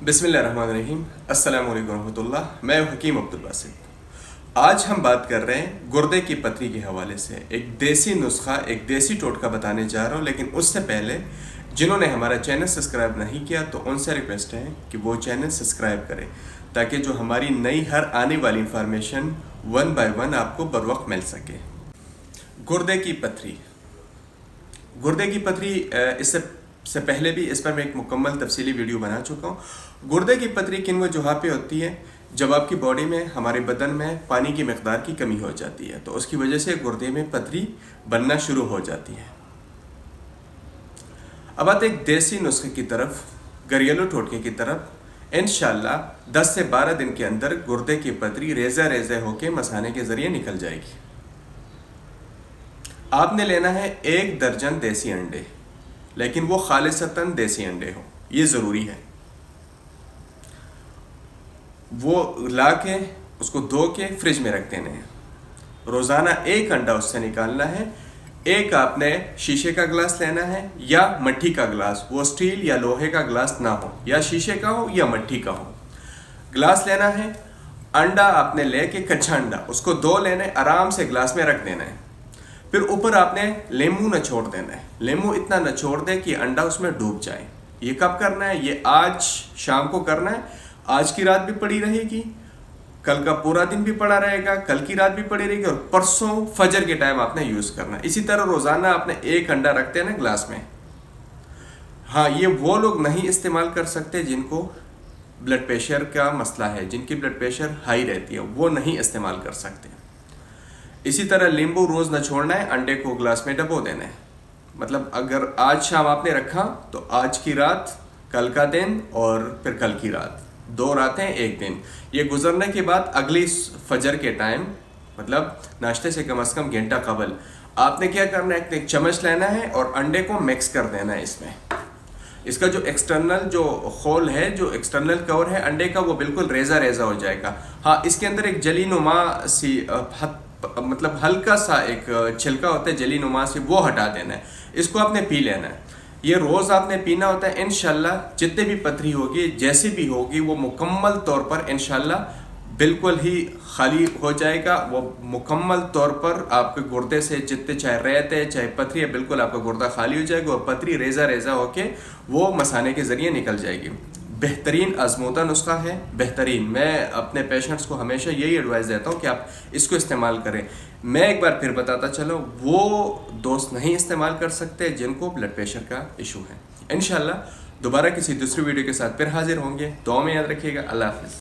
बिस्मिल्लाहिर्रहमानिर्रहीम। अस्सलाम वालेकुम रहमतुल्लाह। मैं हकीम अब्दुल बासित। आज हम बात कर रहे हैं गुर्दे की पथरी के हवाले से एक देसी नुस्खा, एक देसी टोटका बताने जा रहा हूँ। लेकिन उससे पहले जिन्होंने हमारा चैनल सब्सक्राइब नहीं किया तो उनसे रिक्वेस्ट है कि वो चैनल सब्सक्राइब करें, ताकि जो हमारी नई हर आने वाली इंफॉर्मेशन वन बाय वन आपको बर वक्त मिल सके। गुर्दे की पथरी, गुर्दे की पथरी इससे पहले भी इस पर मैं एक मुकम्मल तफसीली वीडियो बना चुका हूँ। गुर्दे की पथरी किन वजहों पे होती है? जब आपकी बॉडी में, हमारे बदन में पानी की मकदार की कमी हो जाती है तो उसकी वजह से गुर्दे में पथरी बनना शुरू हो जाती है। अब आते एक देसी नुस्खे की तरफ, घरेलू टोटके की तरफ। इंशाल्लाह 10 से 12 दिन के अंदर गुर्दे की पथरी रेजा रेजा होकर मसाने के जरिए निकल जाएगी। आपने लेना है 1 दर्जन देसी अंडे, लेकिन वो खालिसतन देसी अंडे हो, ये ज़रूरी है। वो ला के उसको धो के फ्रिज में रख देने हैं। रोज़ाना 1 अंडा उससे निकालना है। एक आपने शीशे का गिलास लेना है या मट्टी का गिलास, वो स्टील या लोहे का गिलास ना हो, या शीशे का हो या मट्टी का हो। गिलास लेना है, अंडा आपने लेके कच्चा अंडा उसको धो लेना है, आराम से गिलास में रख देना है। फिर ऊपर आपने नींबू नचोड़ देना है। नींबू इतना नचोड़ दे कि अंडा उसमें डूब जाए। ये कब करना है? ये आज शाम को करना है। आज की रात भी पड़ी रहेगी, कल का पूरा दिन भी पड़ा रहेगा, कल की रात भी पड़ी रहेगी, और परसों फजर के टाइम आपने यूज़ करना है। इसी तरह रोज़ाना आपने 1 अंडा रखते हैं ना गिलास में। हाँ, ये वो लोग नहीं इस्तेमाल कर सकते जिनको ब्लड प्रेशर का मसला है, जिनकी ब्लड प्रेशर हाई रहती है, वो नहीं इस्तेमाल कर सकते। इसी तरह नींबू रोज़ न छोड़ना है, अंडे को ग्लास में डबो देना है। मतलब अगर आज शाम आपने रखा तो आज की रात, कल का दिन और फिर कल की रात, 2 रातें 1 दिन। ये गुजरने के बाद अगली फजर के टाइम, मतलब नाश्ते से कम घंटा कबल, आपने क्या करना है? एक चम्मच लेना है और अंडे को मिक्स कर देना है इसमें। इसका जो एक्सटर्नल जो खोल है, जो एक्सटर्नल कवर है अंडे का, वो बिल्कुल रेजा रेजा हो जाएगा। हाँ, इसके अंदर एक जली नुमा सी मतलब हल्का सा एक छिलका होता है जली नुमा से, वो हटा देना है। इसको आपने पी लेना है। ये रोज़ आपने पीना होता है। इंशाल्लाह जितने भी पथरी होगी, जैसी भी होगी, वो मुकम्मल तौर पर इंशाल्लाह बिल्कुल ही खाली हो जाएगा। वो मुकम्मल तौर पर आपके गुर्दे से जितने चाहे रेत है चाहे पथरी है, बिल्कुल आपका गुर्दा खाली हो जाएगा और पथरी रेजा रेजा होके वो मसाने के ज़रिए निकल जाएगी। बेहतरीन आजमूदा नुस्खा है, बेहतरीन। मैं अपने पेशेंट्स को हमेशा यही एडवाइस देता हूँ कि आप इसको इस्तेमाल करें। मैं एक बार फिर बताता चलो, वो दोस्त नहीं इस्तेमाल कर सकते जिनको ब्लड प्रेशर का इशू है। इंशाल्लाह दोबारा किसी दूसरी वीडियो के साथ फिर हाजिर होंगे। दुआ में याद रखिएगा। अल्लाह हाफिज़।